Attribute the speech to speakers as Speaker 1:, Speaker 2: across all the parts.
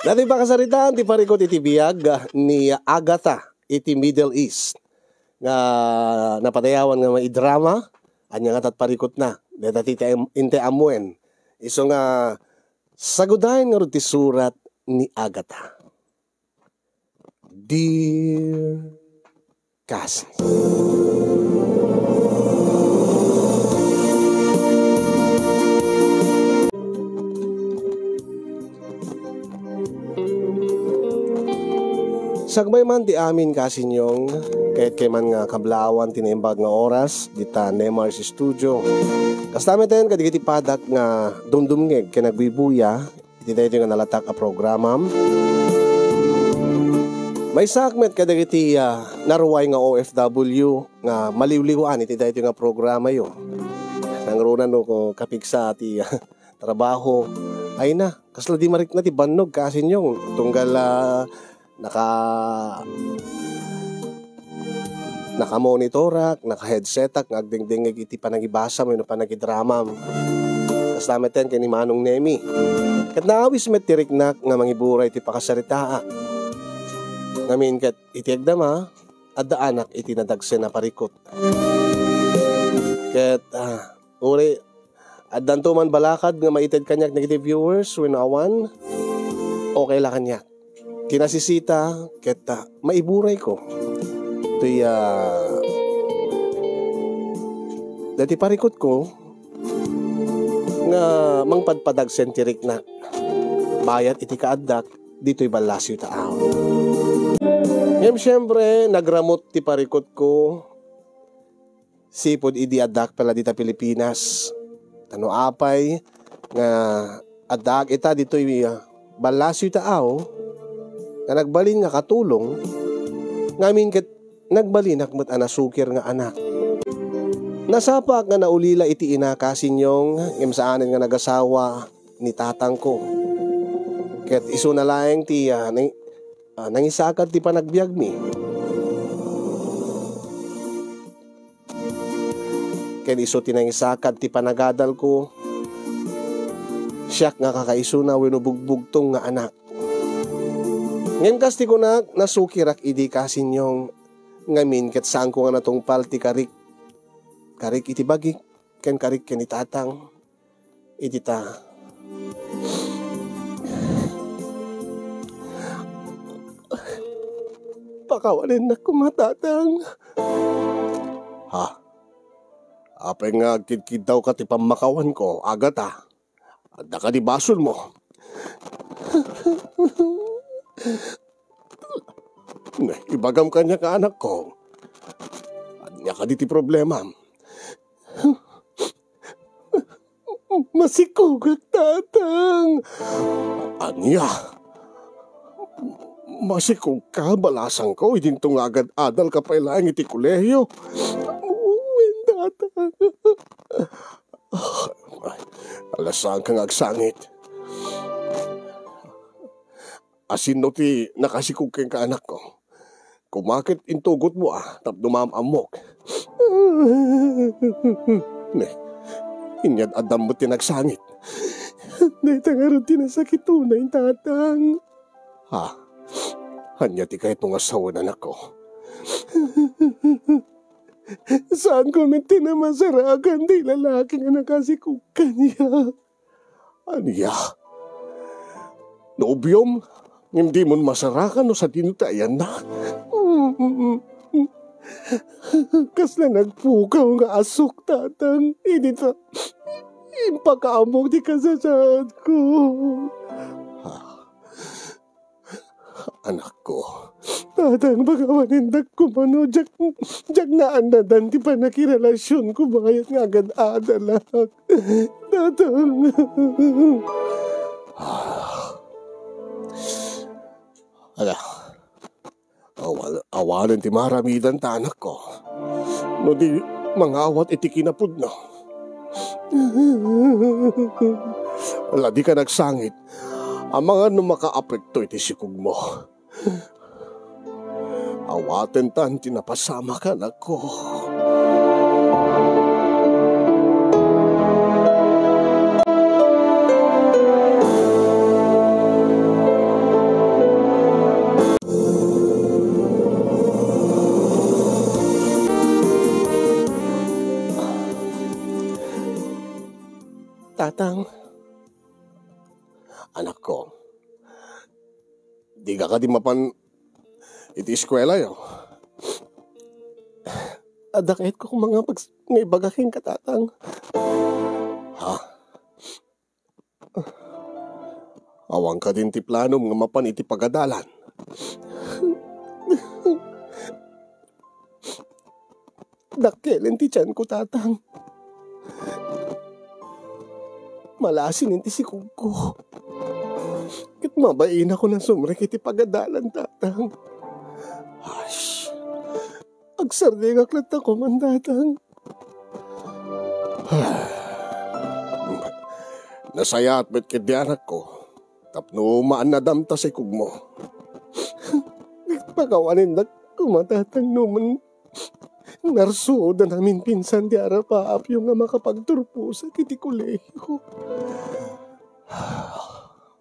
Speaker 1: Dati ba kasaritaan ti parikot iti biyag ni Agatha iti Middle East nga napadayawan nga may drama anya nga tat parikot na dati inte amuen iso nga sagudayan nga ti surat ni Agatha. Dear Cassie, sagbay man di amin kasi nyong kahit kay man nga kablawan tinimbag nga oras dita Nemars Studio. Kastami tayo kadigiti padak nga dumdumngeg kay nagbibuya iti tayo nga nalatak a programam. May sakmet kadigiti naruway nga OFW nga maliwliwan iti tayo nga programa yo. Nangrunan no ko kapigsa ati trabaho ay na kasla di marik na ti bannog kasi nyong tunggal naka-monitorak, naka-headsetak, ngagdingdingig iti panagibasa mo, panagidramam. Kaslamet yan kay ni Manong Nemi. Kat naawis met tiriknak nga mangiburay iti pakasaritaa. Ngamin kat iti agdama, adda anak iti nadagsen na parikot. Kat, uri, addan to man balakad nga maited kanyak negative viewers, when awan, okay la kanyak. Kinasisita, ket maiburay ko. Ito'y dati parikot ko nga mangpadpadag sentirik na bayat iti kaaddak dito'y balasyo taaw. Ngayon siyempre nagramot ti parikot ko sipod idi addak pala dita Pilipinas. Tano apay nga addak ita dito'y balasyo taaw nga nagbalin nga katulong ngamin ket nagbalinak met anasukir nga anak. Nasapak nga naulila iti ina kasinyong imsaanen nga nagasawa ni tatang ko. Ket iso na laeng ti nangisakad ti panagbiag mi. Ket iso ti nangisakad ti panagadal ko. Siyak nga kakaiso na winubugbugtong nga anak. Ngayon kasti ko na nasukirak idi kasinyong ngamin ket saan ko nga natungpal ti karik iti bagik ken karik ken itatang iti ta pakawanin na kumatatang ha apay nga agkidkid daw ka ti pamakawan ko Agatha adda ka di basol mo. Ibagam kanya ka anak ko. Anya ka diti problema. Masikugak tatang. Anya. Masikug ka balasang ko. Idin tong agad adal ka pa ilang iti kolehiyo. Uwin tatang. Alasang kang agsangit. Asin no ti nakasikug keng ka anak ko. Kumakit intugot mo tapdumam amok. Ne, inyad adam mo tinagsangit. Naitangarod tinasakit tunay tatang. Ha, hanya ti kahit nung asawa na nako. Saan ko may tinamasarakan di lalaki nga nakasikug kanya? Anya? Nobyom? Hindi mo masarakan no sa tinutayan na. Kasla nagpukaw nga asok tatang. Hindi ta impakaamok di kasasad ko. Anak ko. Tatang bagawanindag ko mano. Jak na andadan ti pa nakirelasyon ko. Bayat nga agad adalak. Tatang. Ala, awalan ti maramidan ta anak ko. No di mangawat iti kinapud na. Wala di ka nagsangit. Ang mga makaapekto iti sikug mo. Awaten tan tinapasama ka na ko. ko. Di ka di mapan iti eskwela yo. Adakit ko kung mga ngay bagaking katatang. Ha? Awang ka din ti planom nga mapan iti pagadalan. Dakelen ti tiyan ko, tatang. Malasin inti si Kugko. Kat mabain ako ng sumrek iti pagadalan, tatang. Hush. Agsarding aklat ako man, tatang. Nasaya at bet kiti anak ko. Tapno maanadam ta si Kugmo. Pagawanin na kumatatang numan. Narsuod na namin pinsan di arapaap yung nga makapagturpo sa kiti kolehiyo.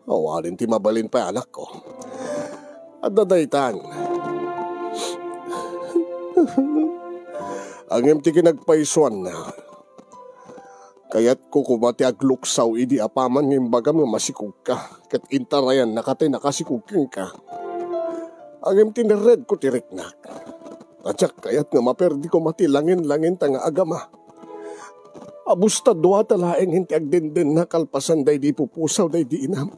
Speaker 1: Awarin ti mabalin pa anak ko. At dadaytan. Ang ti kinagpaisuan na. Kaya't ko kumati agluksaw idi apaman ng bagam nga masikog ka. Kat intarayan nakatay nakasikugking ka. Ang ti nared ko tiriknak. Atsak kaya't nga maperdi ko mati langin-langin tanga agama. Abusta duwa talaeng hinti agdenden na kalpasan day di pupusaw day di inam.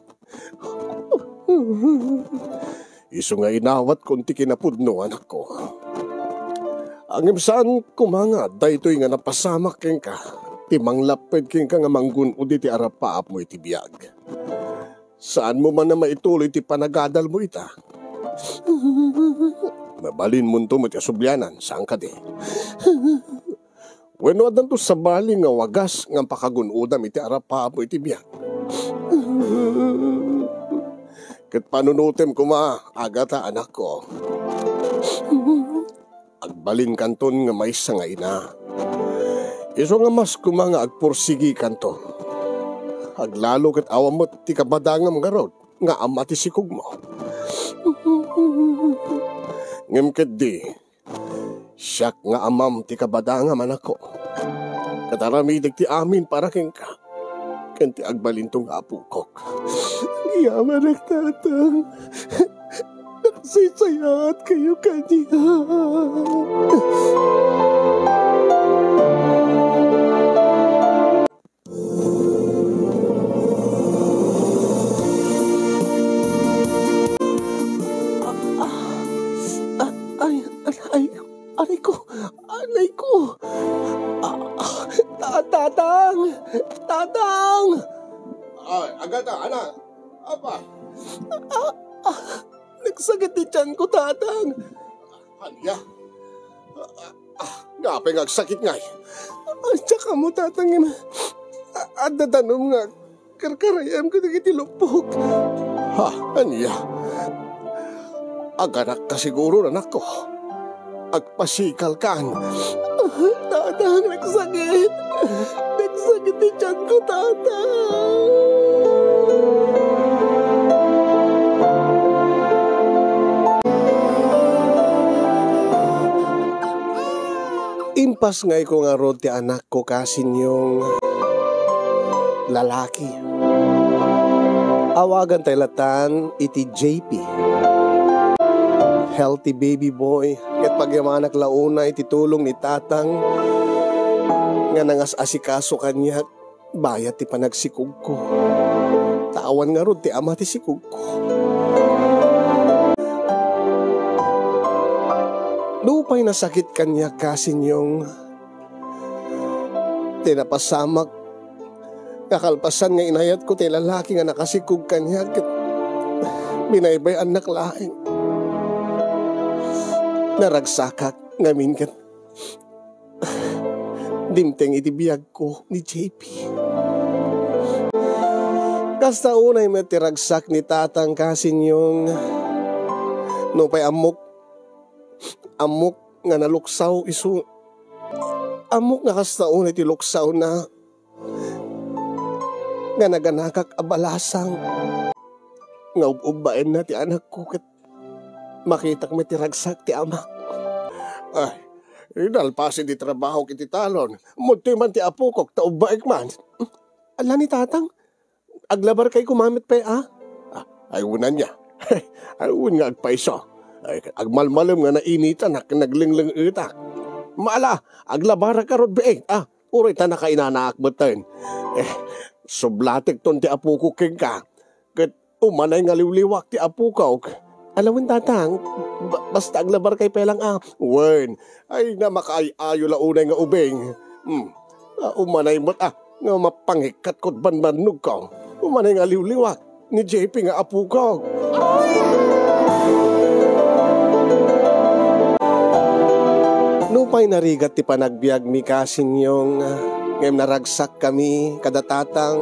Speaker 1: Iso nga inawat konti kinapudno anak ko. Ang saan kumanga day to'y nga napasamak ken ka. Timang lapid ken ka nga manggun o di ti arapaap mo iti biyag. Saan mo man na maituloy ti panagadal mo ita? Mabalin mo ito mati asubyanan, saan ka di? Weno adan to sa bali nga wagas nga pakagunudam iti arapa mo iti biyak. Kat panunutem ko agata anak ko. Agbalin kanton nga may sa nga ina. Iso nga mas kumanga agpursigi kanton. Aglalo kat awam mo ti kabadangam garod nga amati sikog mo. Ngem di, siyak nga amam ti kabadanga man ako. Kataramidag ti amin para ken ka. Ken ti agbalintong apukok. Giyaman nagtatang. Nagsisayat kayo kanya. Anay ko. Tatang! Tatang!
Speaker 2: Ay, agata, anak. Apa?
Speaker 1: Nagsagit ni tiyan ko, tatang.
Speaker 2: Anya? Ngapeng agsakit ngay.
Speaker 1: Tsaka mo, tatang, at dadanom nga, karkarayam ko na kitilupok.
Speaker 2: Ha, anya? Aganak ka siguro, anak ko. Agpasikal kan.
Speaker 1: Tatang, nagsakit. Nagsakit ni tiyan ko, tatang. Impas ngay ko nga rod ti anak ko kasin yung lalaki. Awagan tayo latan iti JP. Healthy baby boy. Kat pagyamanak launa iti tulong ni tatang nga nangas asikaso kanya bayat ti panagsikog ko. Tawan nga rod ti ama ti sikog ko. Lupay nasakit kanya kasin yung tinapasamak kakalpasan nga inayat ko ti lalaki nga nakasikog kanya kat binaybay anak laing. Naragsakak ngamin kat dimteng iti biyag ko ni JP. Kasta unay matiragsak ni tatang kasin yung no pay amok nga naluksaw iso amok nga kasta unay ti luksaw na nga naganakak abalasang nga ubain na ti anak ko kat makitak may tiragsak ti ama.
Speaker 2: Ay, inalpasin di trabaho kiti talon. Munti man ti apukok, taubaik man.
Speaker 1: Ala ni tatang, aglabar kay kumamit pa
Speaker 2: Ay unan niya. Ay un nga agpaiso. Ay agmalmalam nga nainitan naglingling itak. Maala, aglabara ka rod beeng. Uray ta na kainanaakbatan. Sublatik ton ti apo ko king ka. Kat umanay nga liwliwak ti apo ka. Alawin tatang, basta aglabar kay pelang Wen, ay nga makaayo launay nga ubeng. Umanay mo't nga mapanghikat ko't banbanog ka. Umanay nga liwliwak ni JP nga apo ka.
Speaker 1: Nupay narigat ti panagbiag mi kasing yung ngayong naragsak kami kadatatang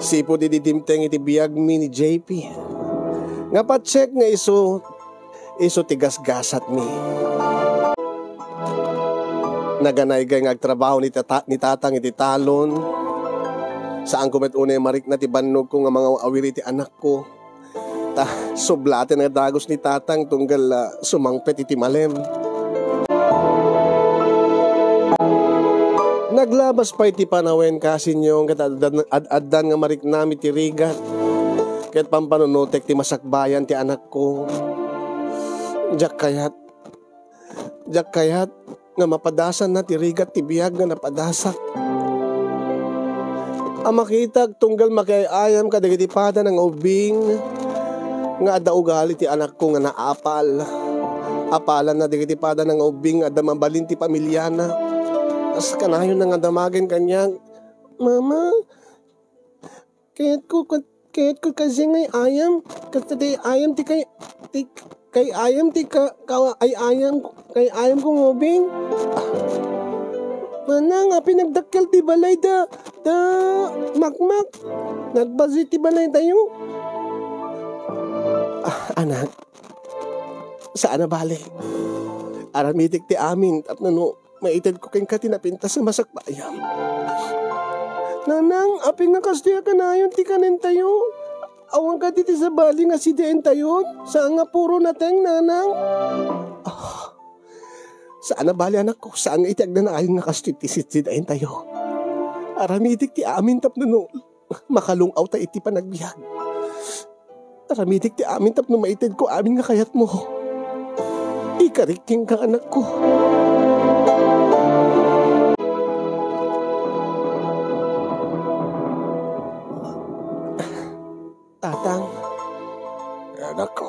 Speaker 1: sipo di didimteng iti biag mi ni JP. Nga pa-check nga iso tigas-gasat mi. Naganay gay nga agtrabaho ni tatang iti talon. Saan ko met unay marik na ti bannog ko nga mga awiri ti anak ko. Sublate na dagos ni tatang tunggal sumangpet iti malem. Naglabas pa iti panawen kasin yung ad-addan nga marik nami ti rigat. Kahit pampanunutek ti masakbayan ti anak ko. Diyak kayat nga mapadasan na ti rigat ti biyag nga napadasak. Makitag tunggal makiayam kadagiti pada ng ubing nga adda ugali ti anak ko nga naapal. Apalan na digiti pada ng ubing adda mabalin ti pamilyana. As kanayon na nga damagin kanyang, Mama, kahit ko kasi ngay ayam, kasi ayam ti kay ayam ti kay ayam kong ubing. Mana nga pinagdakkel ti balay da makmak, nagbazi ti balay tayo. Anak, saan na balik? Aramitik ti amin at maitid ko kayong katinapinta sa masakbayam. Nanang, aping nga kastiya ka na yun, ti kanin tayo. Awang ka diti sa bali nga si Deen tayo. Saan nga puro nateng, nanang? Saan na bali anak ko? Saan nga itiag na ayon nga kastiya si Deen tayo? Aramitik ti amin tapno makalungaw ta iti panagbiag. Aramitik ti amin tapno maitid ko amin nga kayat mo. Ikariking ka anak ko. Tatang.
Speaker 2: Anak ko.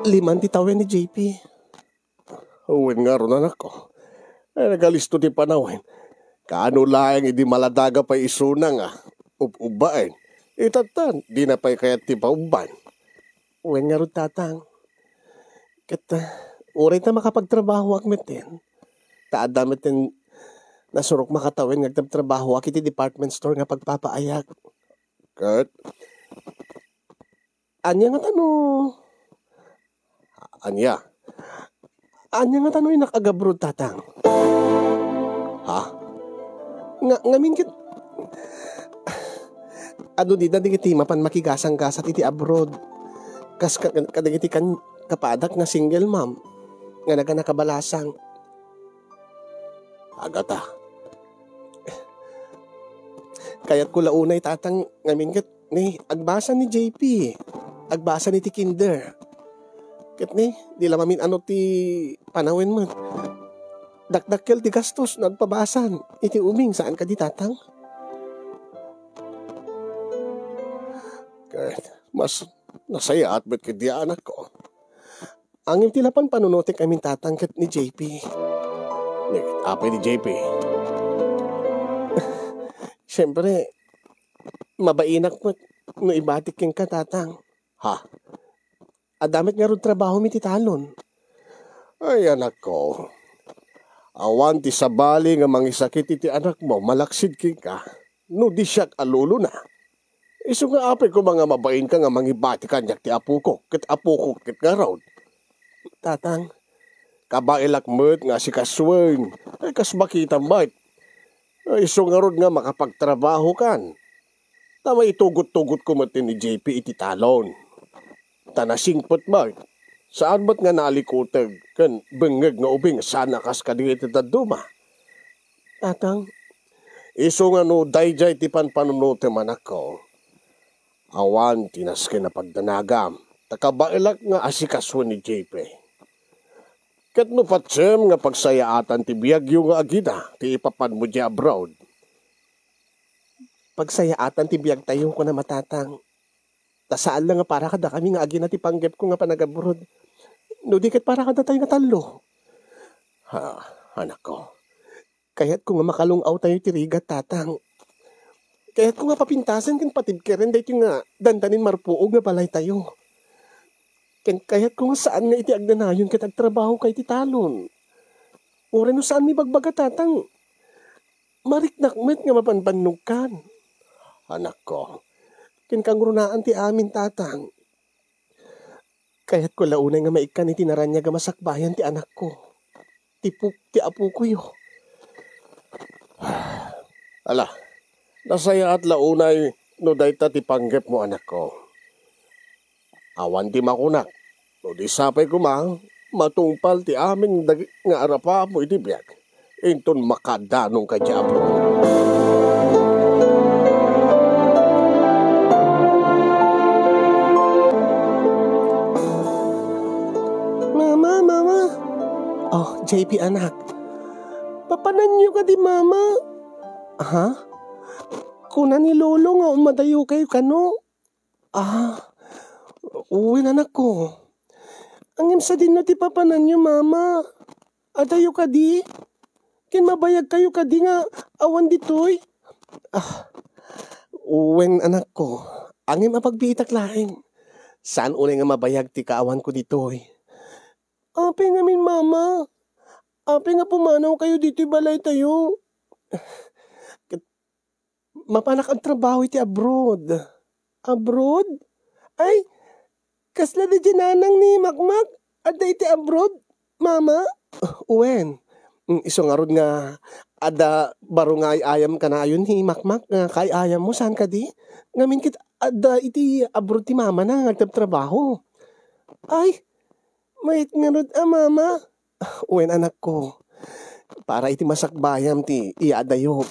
Speaker 1: Liman ti tawen ni JP.
Speaker 2: Uwin nga ron anak ko. Ay nagalisto ti panawin. Kaano lang hindi maladaga pa isuna nga. Ubain. Itatan, di na pa'y kayat ti pauban.
Speaker 1: Uwin nga ron tatang. Uray ta makapagtrabaho akmetin. Taadametin nasurok makatawin nagtrabaho ak iti department store nga pagpapaayag.
Speaker 2: Kat?
Speaker 1: Anya nga tano?
Speaker 2: Anya?
Speaker 1: Anya nga tano yung nakagabrod tatang?
Speaker 2: Ha?
Speaker 1: Ngamin kit... Ano di na digiti mapan makigasang-gasat iti abroad. Kas kadagiti kan kapadak nga single mom. Nga nakabalasang.
Speaker 2: Agata.
Speaker 1: Kaya't ko launay tatang ngamin kat ni agbasa ni JP. Agbasa ni ti kinder. Kat ni di lamamin ano ti panawin mo. Dakdakkel ti gastos nagpabasan. Iti uming saan ka di tatang?
Speaker 2: Kahit mas nasaya at ba't kadi anak ko.
Speaker 1: Ang tilapan panunotik amin tatang kat ni JP.
Speaker 2: Apay ni JP.
Speaker 1: Siyempre, mabainak mo no ibatik king ka tatang.
Speaker 2: Ha?
Speaker 1: Adamit nga ron trabaho mi ti talon.
Speaker 2: Ay anak ko. Awan ti sabali nga mangisakit iti anak mo malaksid king ka. No di siyak alulo na. Iso nga apay ko mga mabain ka nga mangibati kanyak ti apo ko. Kit apo ko kit nga raw.
Speaker 1: Tatang,
Speaker 2: kabailak mo't nga si Kasweng. Ay kas makita mo't. Iso nga rod nga makapagtrabaho kan. Tama itugot-tugot ko mo't ni JP iti talon. Tanasingpot mo't. Saan ba't nga nalikutag kan bengeg nga ubing sana kas kadigit iti duma.
Speaker 1: Tatang,
Speaker 2: Iso nga no, dayjay ti panpanunuti man ako. Awan, tinaskin na pagdanagam. Takabailak nga asikaso ni JP. Kat no patsem nga pagsayaatan ti biyagyo nga agida, ti ipapan mo di abroad.
Speaker 1: pagsayaatan ti biyag tayo ko na matatang. Tasaan lang nga para kada kami nga agi na ti panggap ko nga panagaburod. No di kat para kada tayo nga talo.
Speaker 2: Ha, anak ko.
Speaker 1: Kaya't ko nga makalungaw tayo ti rigat tatang. Kaya't ko nga papintasan kin patibkeren dahito nga dandanin marpuog nga balay tayo. Kaya't ko nga saan nga iti agdanayon kat agtrabaho kay ti talon. Ura no saan mi bagbaga tatang. Mariknakmet nga mapanpannog kan.
Speaker 2: Anak ko.
Speaker 1: Kinkangrunaan ti amin tatang. Kaya't ko launay nga maikan iti naranya nga masakbayan ti anak ko. Ti apo ko yo.
Speaker 2: Ala, nasaya at launay no dayta ti panggap mo anak ko. Awan ti makunak. No di sapay ko matungpal ti amin nga arapa mo iti biyag. Inton makadanong ka di abroad.
Speaker 1: Mama. Oh, JP anak. Papanan niyo ka di mama. Ha? Kuna ni lolo nga umadayo kayo kano. Uwi anak ko. Ang imsa din na ti papanan niyo mama. Adayo ka di. Kin mabayag kayo ka di nga awan ditoy. Uwen anak ko. Angin mapagbiitak laing. Saan unay nga mabayag ti kaawan ko ditoy? Ape nga min mama. Ape nga pumanaw kayo dito balay tayo. Mapanak ang trabaho iti abroad. Abroad? Ay, kasla na dinanang ni Makmak. Ada iti abroad, mama? Uwen, iso nga rod nga ada baro nga ayam ka na ayon ni Makmak. Nga kay ayam mo, saan ka di? Ngamin kit ada iti abroad ti mama na nagtatrabaho. Ay, mait nga rod mama. Uwen anak ko. Para iti masakbayam ti iadayo.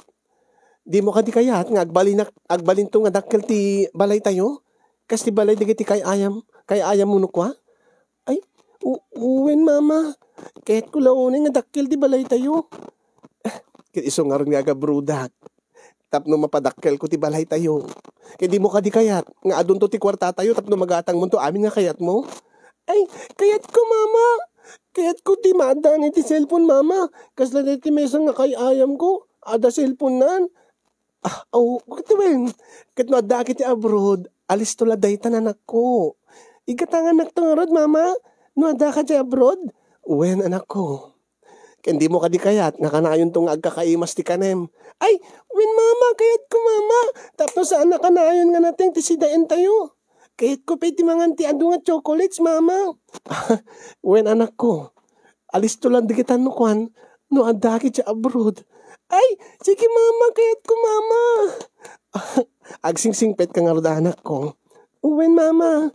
Speaker 1: Di mo kadi kayat nga agbalin to nga dakkel ti balay tayo. Kas ti balay digiti kay ayam mo nukwa. Ay, uwen mama. Kahit ko launin nga dakkel ti balay tayo. Kit iso nga ron nga gabrudak. Tapno mapadakkel ko ti balay tayo. Kaya di mo kadi kayat nga adun to ti kwarta tayo tapno magatang mo to amin nga kayat mo. Ay, kayat ko mama. Kayat ko ti madan iti cellphone mama. Kasla ti mesang nga kay ayam ko. Ada cellphone nan. Kituwen. Kat no adda kiti abroad. Alis tula daytan anak ko. Igatangan nagtangarod mama. No adda ka ti abroad. Uwen anak ko. Kendi mo kadi kayat. Nga kanayon tong agkakaimas ti kanem. Ay, win mama. Kayat ko mama. Tapos saan na kanayon nga natin ti sidain tayo. Kayat ko pa'y timangan ti adu nga chocolates mama. Uwen anak ko. Alis tula dikitan no kwan. No adda ki ti abroad. Ay, sige mama, kayat ko mama. Agsingsingpet ka nga roda anak ko. Uwen mama.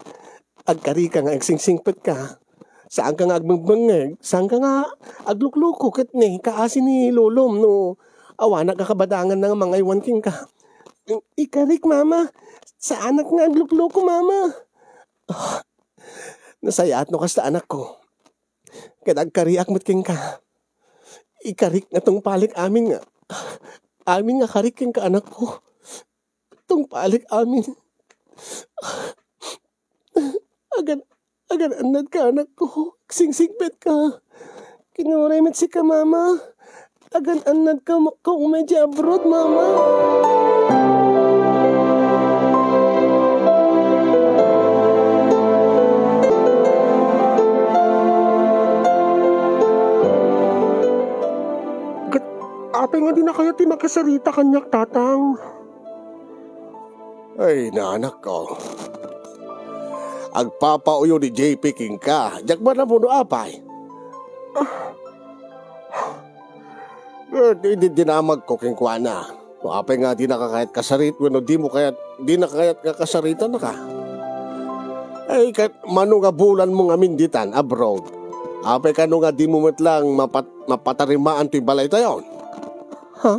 Speaker 1: Agkari ka nga agsingsingpet ka. Saan ka nga agbangbangeg? Saan ka nga agluklukok at ni kaasi ni lolom no awana ka kabadangan ng mga iwan king ka. Ikarik mama. Saan ka nga aglukloko mama? Nasayaat no kasta anak ko. Kadagkari akmat king ka. Ikarik na tong palik amin nga. Amin nga karik king ka anak ko. Tong palik amin. Agan anad ka anak ko. Singsigbet ka. Kinuray met si ka mama. Agan anad ka umedya abroad mama. Ate nga di na kayo ti magkasarita kanyak tatang.
Speaker 2: Ay, naanak ko. Agpapauyo ni JP King ka. Diyak ba na mo no apay? Dinamag ko king kuana. No apay nga di nakakayat kasarit. Bueno, di na kayat kakasarita na ka. Ay, mano nga bulan mo nga minditan abroad. Apay ka no nga di mo matlang mapatarimaan to'y balay tayon.
Speaker 1: Ha?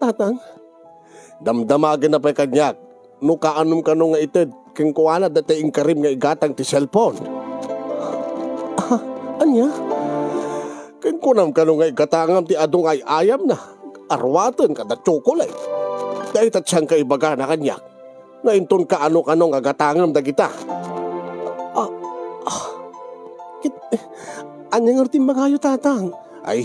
Speaker 1: Tatang?
Speaker 2: Damdamagan na pa'y kanyak. No kaanom ka no nga ited, kung kuwana dati karim nga igatang ti cellphone.
Speaker 1: Anya?
Speaker 2: Kung kunam ka no nga igatangam ti adong ay ayam na. Arwatan ka na chocolate. Dahil tatsang ka ibaga na kanyak. Ngayon ka ano nga gatangam da kita.
Speaker 1: Anyang artim magayo, tatang?
Speaker 2: Ay,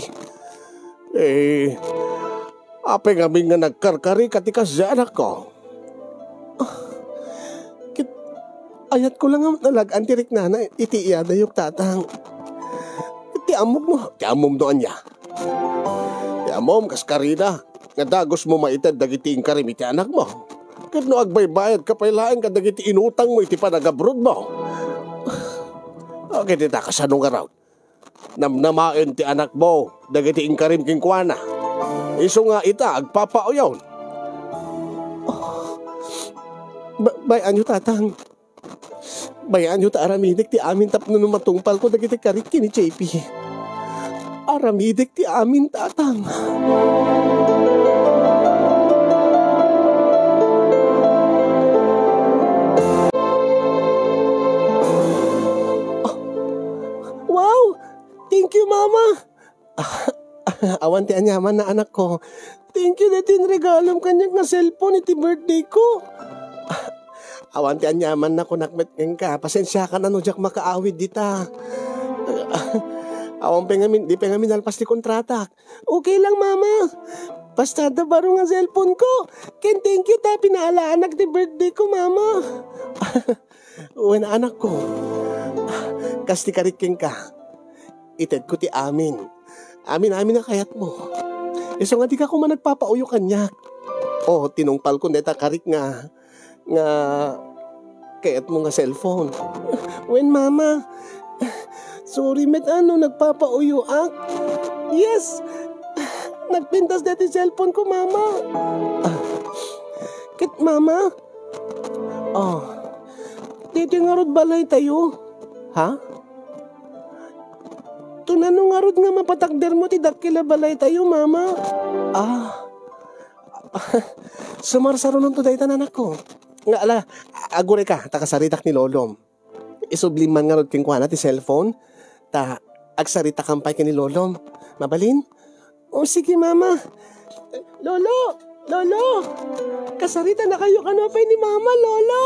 Speaker 2: ape nga nga nagkarkari katikas sa anak ko.
Speaker 1: Ayat ko lang ang nalag-an tirik na iti iyadayok, tatang. Ti amom doon niya. Ti amom kaskarina. Nga dagos mo maitad dagiti karim iti anak mo. Kat no agbaybayad ka pailain ka dagiti inutang mo iti panagabrod mo. Okay, tita, kasanong araw. Namnamain ti anak mo dagiti karim kingkwana. Iso nga ita, agpapao yun. Bayan nyo, tatang. Bayan nyo ta aramidik ti amin tapno nung matungpal ko dagiti karit kini JP. Aramidik ti amin, tatang. Wow! Thank you, Mama! Awan ti anyaman na anak ko. Thank you na tinregalom kanyang nga cellphone iti birthday ko. Awan ti anyaman na kunakmet ngeng ka. Pasensya ka na no, Jack, makaawid dita. Awan di pengamin alpas ti kontrata. Okay lang, Mama. Basta da baro nga cellphone ko. Ken thank you ta, pinaalaanak ti birthday ko, Mama. Uwan anak ko. Kasti kariking ka. Ited ko ti amin. Amin na kayat mo. Iso nga di ka ko man nagpapauyo kanyak. Oh, tinungpal ko neta karik nga kayat mo nga cellphone. When, Mama? Sorry, met nagpapauyo ak. Yes, nagpintas dati cellphone ko, Mama. Kit, Mama? Oh, dito nga rod balay tayo. Ha? Tunano nga rod nga mapatakder mo ti dakila balay tayo, Mama. Sumarsaro nun to daytan anak ko. Nga ala, agure ka, takasaritak ni Lolom. Isubliman nga rod kingkwana ti cellphone, ta agsarita kampay ka ni Lolom. Mabalin? O sige, Mama. Lolo! Kasarita na kayo kanopay ni Mama, Lolo!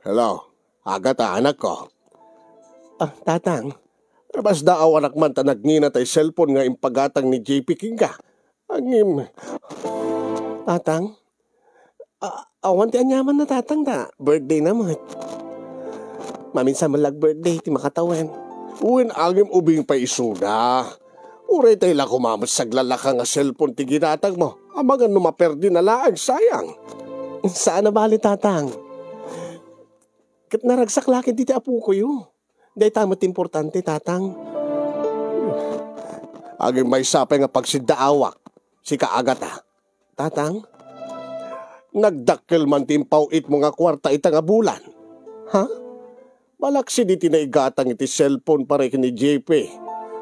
Speaker 2: Hello, agata anak ko.
Speaker 1: Tatang.
Speaker 2: Bas daaw anak man ta nagngina tay cellphone nga impagatang ni JP King ka. Angim.
Speaker 1: Tatang? Awan ti anyaman na, tatang, ta. Birthday na mo. Maminsan malag birthday ti makatawen.
Speaker 2: Uwin angim ubing pa isuda. Uray tay la kumamot saglalaka nga cellphone ti ginatag mo. Amagan numaperdi na laang, sayang.
Speaker 1: Saan na bali, tatang? Kat naragsak lakin ti apo ko yun. Day tamot importante, tatang.
Speaker 2: Aging may sapay nga pagsidaawak. Si kaagata.
Speaker 1: Tatang?
Speaker 2: Nagdakkel man timpaw it mga kwarta ita nga bulan.
Speaker 1: Ha?
Speaker 2: Balaksi di tinaigatang iti cellphone pare ni JP.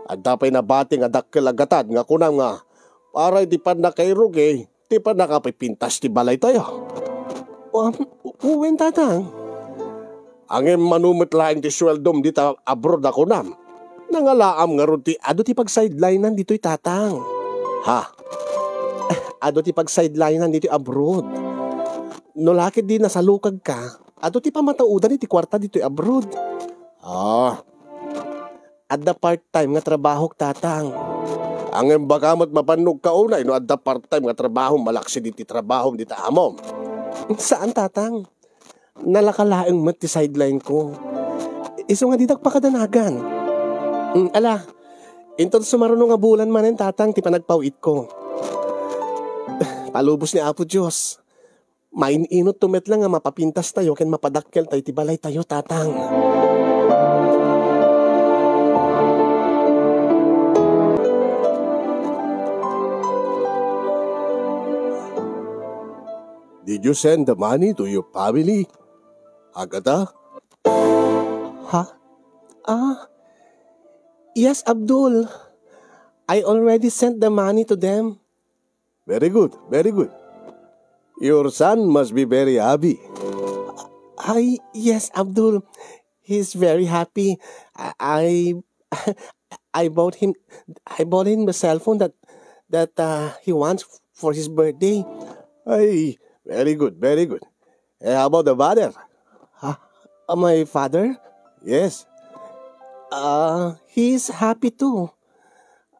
Speaker 2: At dapay na bati nga dakkel agatad nga kunam nga. Para di pa na kay Ruge, di pa nakapipintas ti balay tayo.
Speaker 1: Uwen, tatang?
Speaker 2: Angin manumit laing ti sweldom dita abroad ako nam. Nangalaam nga ron ti
Speaker 1: ado ti pag-sidelinean dito'y tatang.
Speaker 2: Ha?
Speaker 1: Ado ti pag-sidelinean dito'y abroad. No lakit di nasa lukag ka, ado ti pamataudan iti kwarta dito'y abroad. Adda part-time nga trabaho, tatang.
Speaker 2: Angin bakamot mapanog ka unay no adda part-time nga trabaho malaksi diti trabaho dita amom.
Speaker 1: Saan, tatang? Nalakalaeng mat ti sideline ko. Iso nga didak pakadanagan. Ala, inton sumaruno nga bulan manen, tatang, ti panagpawit ko. Palubos ni Apo Diyos. Maininot tumet lang nga mapapintas tayo ken mapadakkel tayo ti balay tayo, tatang.
Speaker 2: Did you send the money to your family? Agata?
Speaker 1: Ha? Yes, Abdul. I already sent the money to them.
Speaker 2: Very good, very good. Your son must be very happy.
Speaker 1: Yes, Abdul. He's very happy. I I bought him a cell phone that he wants for his birthday.
Speaker 2: Ay, very good, very good. How about the father?
Speaker 1: My father?
Speaker 2: Yes.
Speaker 1: He's happy too.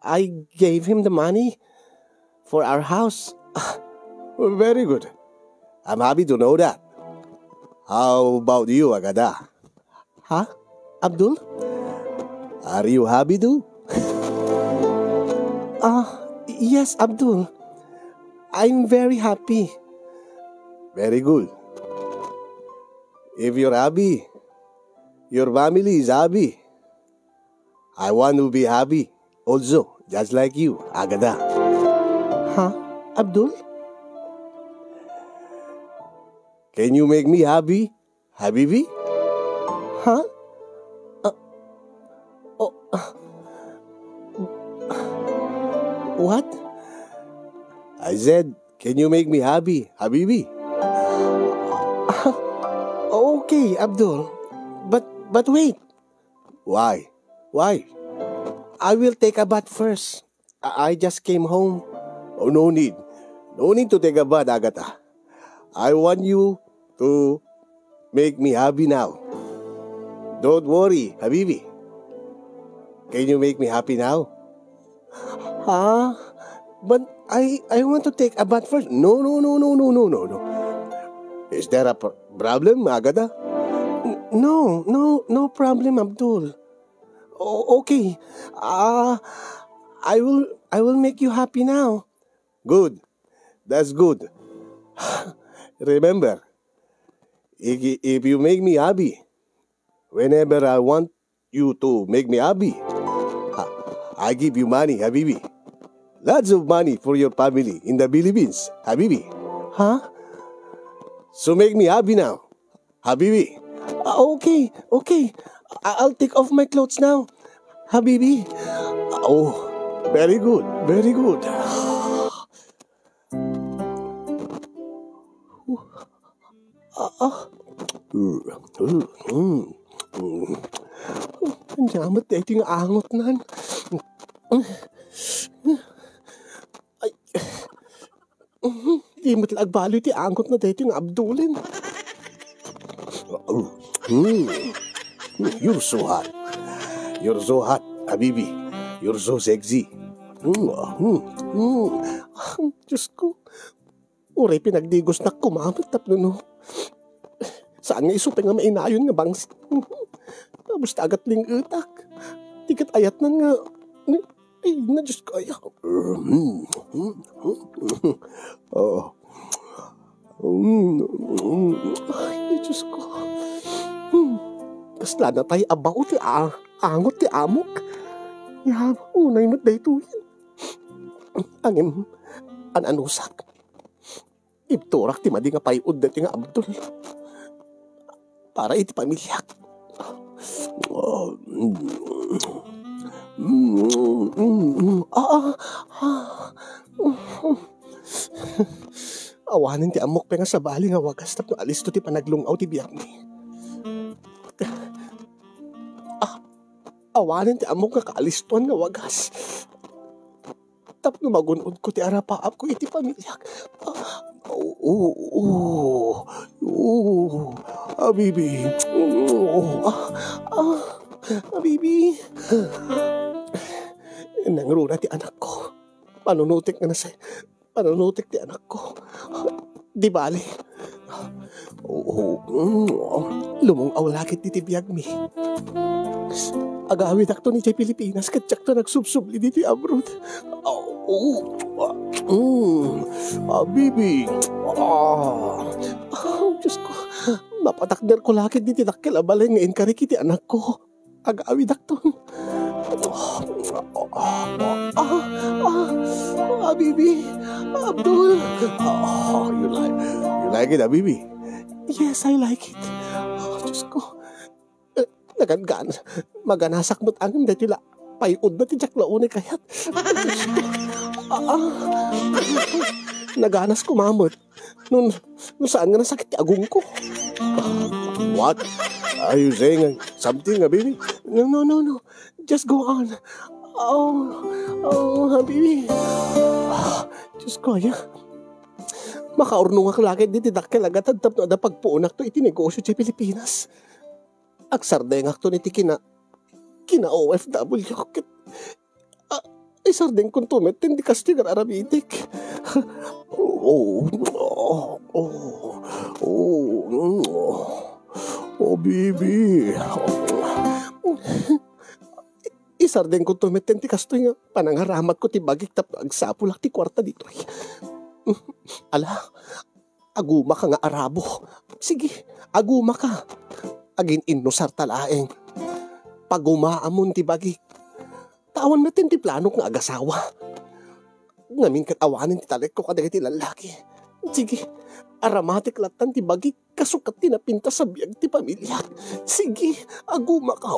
Speaker 1: I gave him the money for our house.
Speaker 2: Very good. I'm happy to know that. How about you, Agada?
Speaker 1: Huh? Abdul?
Speaker 2: Are you happy too?
Speaker 1: Yes, Abdul. I'm very happy.
Speaker 2: Very good. If you're happy, your family is happy. I want to be happy also, just like you, Agada.
Speaker 1: Huh? Abdul?
Speaker 2: Can you make me happy, Habibi?
Speaker 1: Huh? What?
Speaker 2: I said, can you make me happy, Habibi?
Speaker 1: Okay, Abdul. But wait.
Speaker 2: Why? Why?
Speaker 1: I will take a bath first. I just came home.
Speaker 2: Oh, no need. No need to take a bath, Agata. I want you to make me happy now. Don't worry, Habibi. Can you make me happy now?
Speaker 1: Huh? But I want to take a bath first.
Speaker 2: No. Is there a problem, Agata?
Speaker 1: No problem, Abdul. Okay. I will make you happy now.
Speaker 2: Good. That's good. Remember, if you make me happy, whenever I want you to make me happy, I give you money, Habibi. Lots of money for your family in the Philippines, Habibi.
Speaker 1: Huh?
Speaker 2: So make me happy now, Habibi.
Speaker 1: Okay. I'll take off my clothes now, Habibi.
Speaker 2: Oh, very good, very good.
Speaker 1: Ang yamat na ito yung angot nan. Ay, di mo talag balo iti angot na dito yung Abdulin.
Speaker 2: You're so hot. You're so hot, Habibi. You're so sexy.
Speaker 1: Diyos ko. Uray pinagdigos na kumamat tapno no. Saan nga isupay nga mainayon nga bangs. Tapos tagat ling utak. Tikat ayat na nga. Ay, na Diyos ko ay.
Speaker 2: Oh.
Speaker 1: Ay, Diyos ko. Kasla na tayo abaw ti angot ti amok. Yaman, unay mo't daytuyin. Angin, ananusak. Ibturak ti madi nga payud na ti nga Abdul. Para iti pamilyak. Awanin ti amok pa nga sa bali nga wagas tapno alis to ti panaglungaw ti biyak ni. Awanin ti amok nga kaalistuan nga wagas. Tapno magunod ko ti arapaap ko iti pamilyak.
Speaker 2: Habibi.
Speaker 1: Habibi. Nangrura ti anak ko. Panunutik nga na sa... Panunutik ti anak ko. Di bali. Lumungaw lakit ti tibiyag mi. Agawid akto ni Jay Pilipinas katsak to nagsubsubli di abroad.
Speaker 2: Habibi.
Speaker 1: Diyos ko. Mapatakder ko lakit di tinakil abalay ngayon karikiti anak ko. Agawid akto. Habibi. Abdul.
Speaker 2: You like it, Habibi?
Speaker 1: Yes, I like it. Diyos ko. Naganasak mo't angin dahil payod na ti Jaklaone kayat. Naganas ko mamot. Nun saan nga nasakit ti agong ko?
Speaker 2: What? Are you saying something, Habibi?
Speaker 1: No. Just go on. Habibi. Diyos ko, ya. Makaurnong ako lagi di tidakkel agad tap no da pagpuunak to iti negosyo sa Pilipinas. Agsardeng to ni ti kina OFW kit. Ay sardeng kung tumet hindi kastigar arabitik.
Speaker 2: Bibi.
Speaker 1: Isardeng kung tumet hindi kastoy nga panangaramat ko ti bagik tap agsapulak ti kwarta dito. Ala, aguma ka nga Arabo. Sige, aguma ka. Agin inusar talaeng. Pagumaamon ti bagik. Tawan natin ti plano nga agasawa. Ngamin katawanin ti talek ko kadagay ti lalaki. Sige, aramatik latan ti bagik kasukat ti napinta sa biyag ti pamilya. Sige, aguma ka.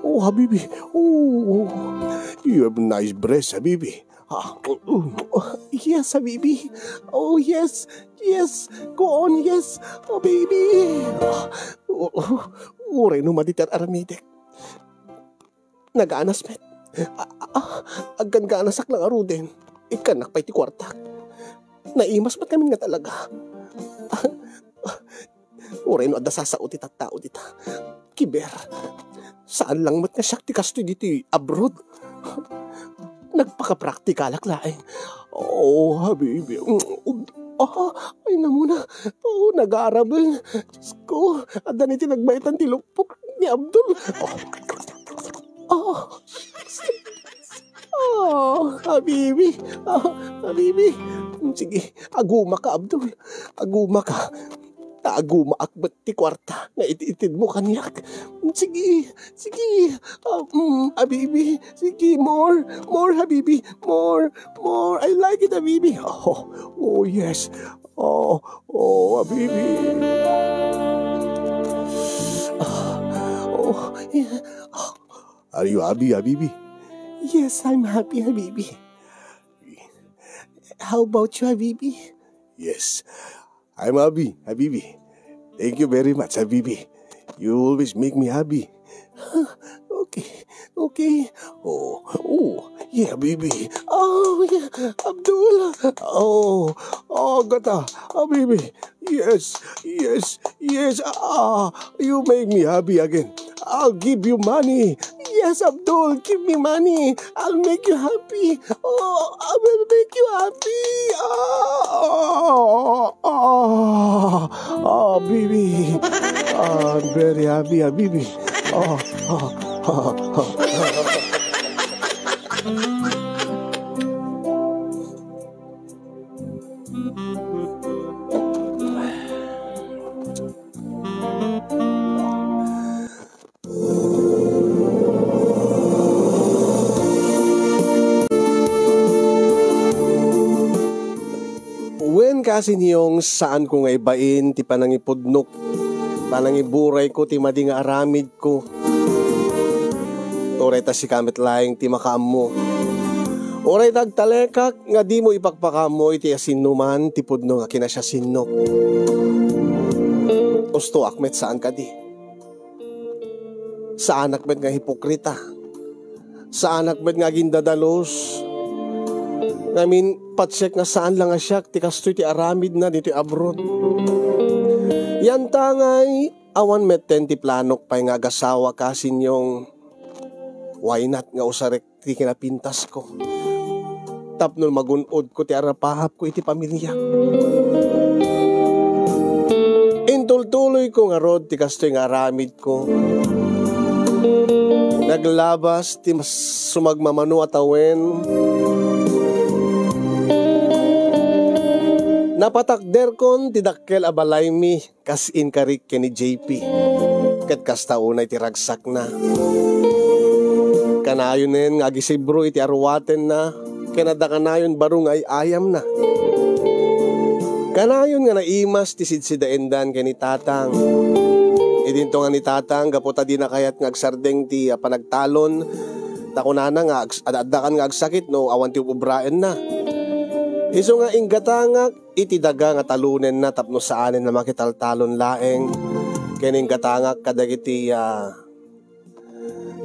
Speaker 2: Habibi. You have nice breasts, Habibi.
Speaker 1: Yes, Habibi. Oh, yes. Go on, yes. Oh, baby. Uray no maditar aramidek. Nagaanas, met. Agkan gaanasak lang aruden. Ikanak pa'y ti kwartak. Naimas ba't kami nga talaga? Uray no adda sasao ti tattao dita. Kiber. Saan lang mat nga siyak ti kastoy diti abroad? Nagpaka-praktikalak laeng.
Speaker 2: Habibi.
Speaker 1: Ay na muna. Nag-aarabel. Diyos ko, adan iti nagbaitan ti lupok ni Abdul. Habibi. Habibi. Sige, aguma ka, Abdul. Aguma ka. Aguma akbat ti kwarta nga ititid mo kanyak. Sige. Habibi. Sige, more, Habibi. More. I like it, Habibi.
Speaker 2: Oh, yes. Habibi.
Speaker 1: Yeah.
Speaker 2: Are you happy, Habibi?
Speaker 1: Yes, I'm happy, Habibi. How about you, Habibi?
Speaker 2: Yes, I'm happy, Habibi. Thank you very much, Habibi. You always make me happy.
Speaker 1: Okay.
Speaker 2: Yeah, Habibi.
Speaker 1: Yeah, Abdul.
Speaker 2: Gata, Habibi. Yes. You make me happy again. I'll give you money.
Speaker 1: Yes, Abdul, give me money. I'll make you happy. I will make you happy.
Speaker 2: Habibi. I'm very happy, Habibi.
Speaker 1: Wen kasi niyong saan ko nga ibain ti panangipudnok, panangiburay ko ti madi nga aramid ko. Oray ta si kamit laing ti makaammo. Oray tagtalekak nga di mo ipagpakamoy ti asinuman ti pudno nga kinasya sinok. Usto akmet saan ka di? Saan akmet nga hipokrita? Saan akmet nga gindadalos? Ngamin patsek nga saan lang nga siyak ti kastoy ti aramid na dito abroad. Yan tangay awan metten ti planok pay nga agasawa kasin yung why not nga usarek ti kinapintas ko. Tapnol magunod ko ti arapahap ko iti pamilya. Intultuloy ko nga rod ti kastoy nga aramid ko. Naglabas ti sumagmamano atawen. Napatakder kon tidakkel abalay mi kas inkarik ken ni JP. Ket kastaunay ti ragsak na. Kanayon nga gisibro iti arwaten na. Kenada kanayon barong ay ayam na. Kanayon nga naimas ti sidsidaendan ken ni tatang. Idinto nga ni tatang, gaputa di na kayat nga agsardeng ti panagtalon. Takunana nga, adadakan nga agsakit no, awan ti ubraen na. Iso nga inggatangak, iti daga nga talunen na tapno saanin na makitaltalon laeng. Kining gatangak kadagiti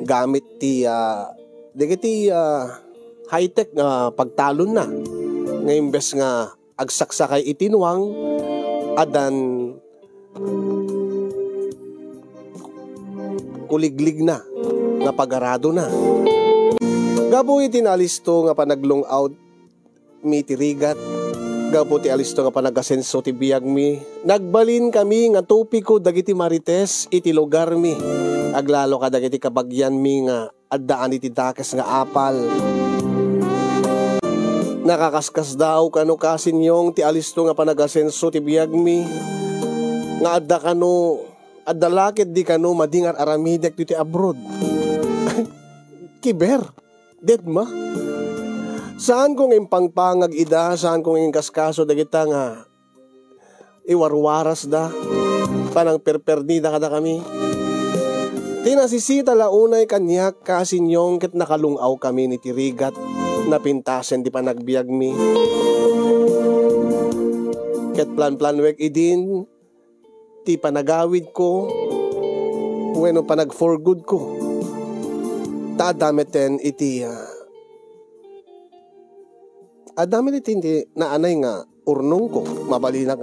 Speaker 1: gamit ti dagiti high-tech nga pagtalon na. Nga imbes nga agsaksakay itinwang, adan kuliglig na nga pagarado na. Gabo iti nalisto nga panaglong out mi tirigat. Gabo ti alisto nga panagasenso ti biyag mi. Nagbalin kami nga tupiko dagiti marites iti lugar mi. Aglalo ka dagiti kabagyan mi nga addaan iti dakes nga apal. Nakakaskas daw kano kasinyong ti alisto nga panagasenso ti biyag mi. Nga adda kano addalakit di kano madingar aramidek ti abroad. Kiber, dead ma. Saan kong impangpangag ida, saan kong ingkaskaso dagita nga iwarwaras da, panang perperdida kada kami. Tinasisita launay kanyak kasinyong ket nakalungaw kami ni tirigat, napintasen di pa nagbiag mi. Ket plan-planwek idin, ti panagawid ko, bueno panag-for good ko. Tadameten iti adamit iti naanay nga urnong ko mabalinak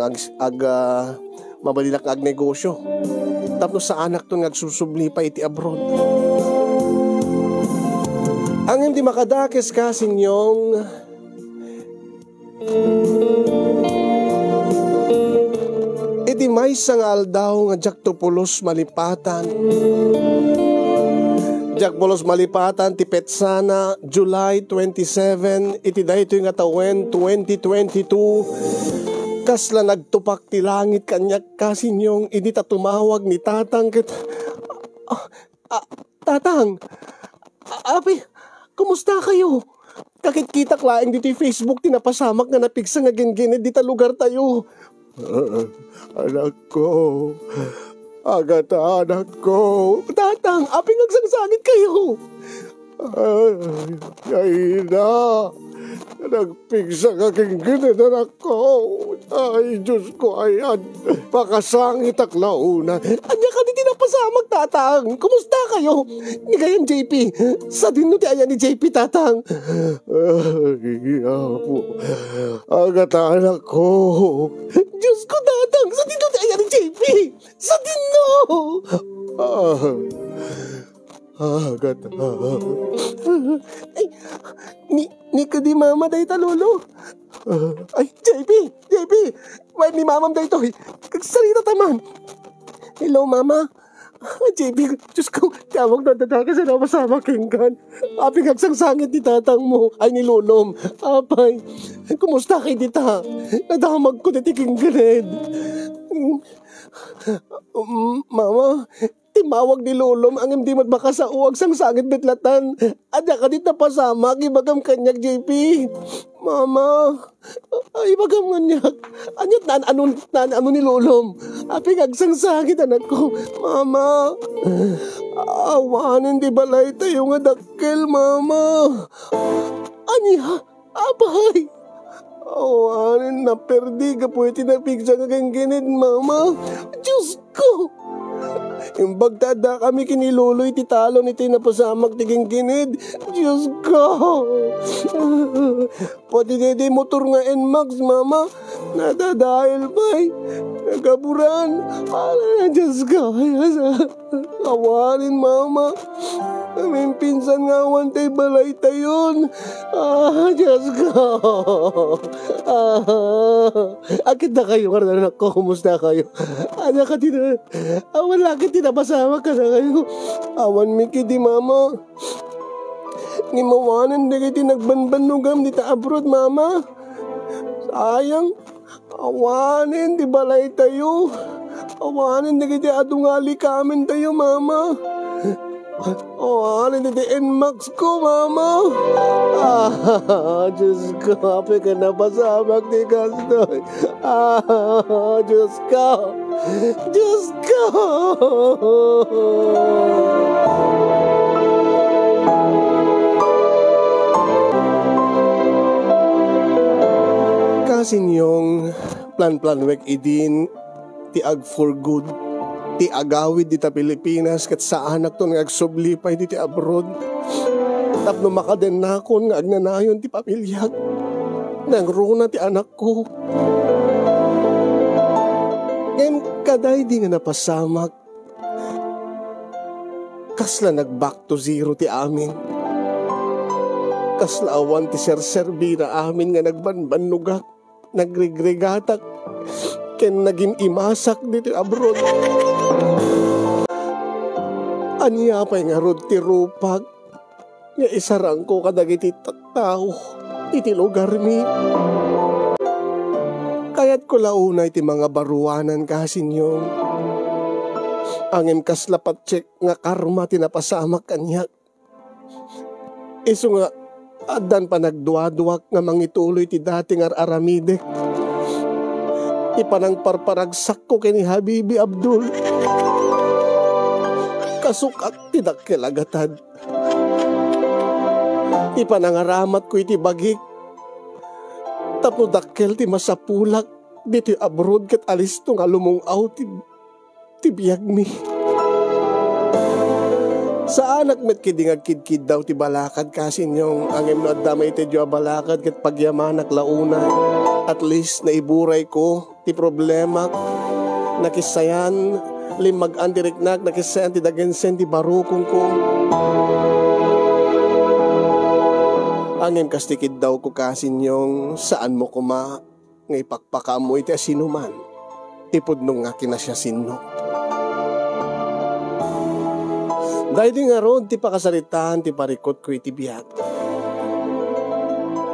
Speaker 1: ag negosyo. Tapos sa anak to nagsusubli pa iti abroad. Ang hindi makadakes kasinyong iti may sangal daw nga jaktopulos malipatan. Jakpolos malipatan ti Petsana July 27 iti dayto nga tawen 2022 kasla nagtupak ti langit kanyak kasinyong idi ta tumawag ni tatang ket tatang api kumusta kayo kakit-kita klaeng diti Facebook tinapasamak nga napigsa nga genggened dita lugar tayo. Anak ko, anak ko. Tatang, aping agsangsangit kayo. Ay na. Nagpigsa ka kingginan anak ko. Ay, Diyos ko, ayan. Pakasangit ak launa. Anya ka di tinapasamag, tatang. Kumusta kayo? Ngayon, JP. Sa din no ti ayan ni JP, tatang. Ay, apo. Agat anak ko. Diyos ko, tatang. Sa din no ti ayan ni JP. Sa din no. Agat ay, ni ka di mama day talolo. Ay, JP, wait ni mamam day to. Kagsarita taman. Hello, mama. JP, Diyos ko, tawag na dadaka sa napasama kinggan. Aping agsangsangit ni tatang mo, ay ni Lulom. Apay, kumusta kay dita? Nadamag ko diti kingganed. Mama, timawag ni Lulom ang hindi magbaka sa uwag sang sangit betlatan. Adya ka dit na pasama, ibagam kanyak, JP. Mama, ibagam kanyak. Anyat na ano ni Lulom. Aping agsang sangit, anak ko. Mama, awanin di balay tayo nga dakkel, mama. Anya, abay. Awanin na perdi ka po itinapigsa nga genggened, mama. Diyos ko. Imbag tada kami kiniluloy ti talon iti napasamag ti genggened. Diyos ko. Pati dede motor nga NMAX, mama. Nadadahil ba'y nagaburan. Diyos ko. Awanin, mama. Aming pinsan nga awan tayo balay tayon. Diyos ko. Akit na kayo, anak ko. Kumusta kayo? Anak ka awan lagi tinapasama ka na kayo. Awan miki di mama. Nimawanan na kayo tinagbanbanugam di ta abroad, mama. Sayang. Awanin di balay tayo. Awanin na kayo adungali kamin tayo, mama.
Speaker 2: Oh, alin di Max ko, mama. Diyos ko, api ka na pasamak ni Kastoy. Diyos ko. Diyos ko. Kasinyong plan wek idin ti ag for good. Ti agawid dita Pilipinas kat sa anak to nga agsublipay diti abroad. Tapno makaden na kon nga agnanayon ti pamilyag. Nang runa ti anak ko. Ngayon kaday di nga napasamak. Kasla nag back to zero ti amin. Kasla awan ti serserbira amin nga nagbanbanugak. Nagrigrigatak. Ken naging imasak dito abroad. Aniya pa'y nga rod ti rupag. Nga isarang ko kadagiti tao. Iti lugar mi. Kaya't ko launay ti mga baruanan kasinyong. Angin kaslapat check nga karma tinapasamak kanyak. Iso nga adan pa nagduaduak nga mangituloy ti dating aramidek. Ipanang parparagsak ko kay ni Habibi Abdul. Kasukat tidak kilagatan. Ipanangaramat ko iti bagik. Tapno dakkel ti masapulak. Dito abroad kat alis to nga lumungaw ti biyag mi. Sa anak met kidingag kidkid daw ti balakad kasinyong angem no adamay ti jo balakad kat pagyamanak launa. At least naiburay ko ti problema nakisayan limag andiriknak nakisayan ti dagensen ti barukong ko. Angem kastikid daw ko kasinyong saan mo kuma ngay pakpaka mo iti asinuman ipudnong nga kinasya sinno. Dahil di nga ron ti pakasaritaan ti parikot ko iti biyag.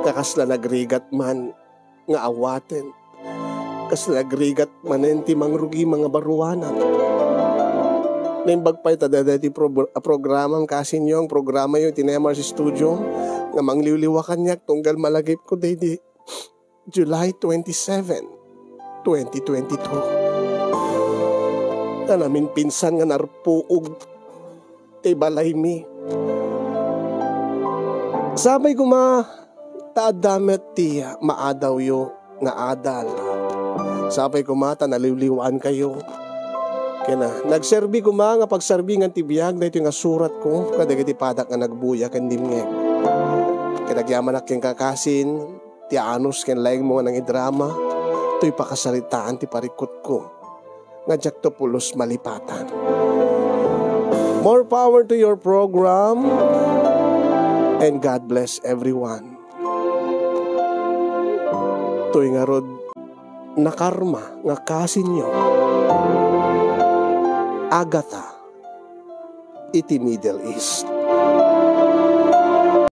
Speaker 2: Kakasla nagrigat man nga awaten. Kasla nagrigat manen ti mangrugi mga baruanan. Naimbag pa itada ti programang kasinyong programa yung tinemar sa studio nga mangliwliwakan niyak tunggal malagip ko di July 27, 2022. Kanamin pinsan nga narpuog ti balay mi. Sabay ko taadamet ti maadaw yo nga adal. Sabay ko ta naliwliwaan kayo. Kaya nagserbi ko nga pagsarbingan ti biyag na ito nga surat ko kadagiti padak nga nagbuya kandimngeg. Kaya nagyaman aking kakasin ti anos ken laing mo nga nang idrama to'y pakasalitaan ti parikot ko nga jak to pulos malipatan. More power to your program and God bless everyone. To'y nga rod na karma nga kasinyo Agatha iti Middle East.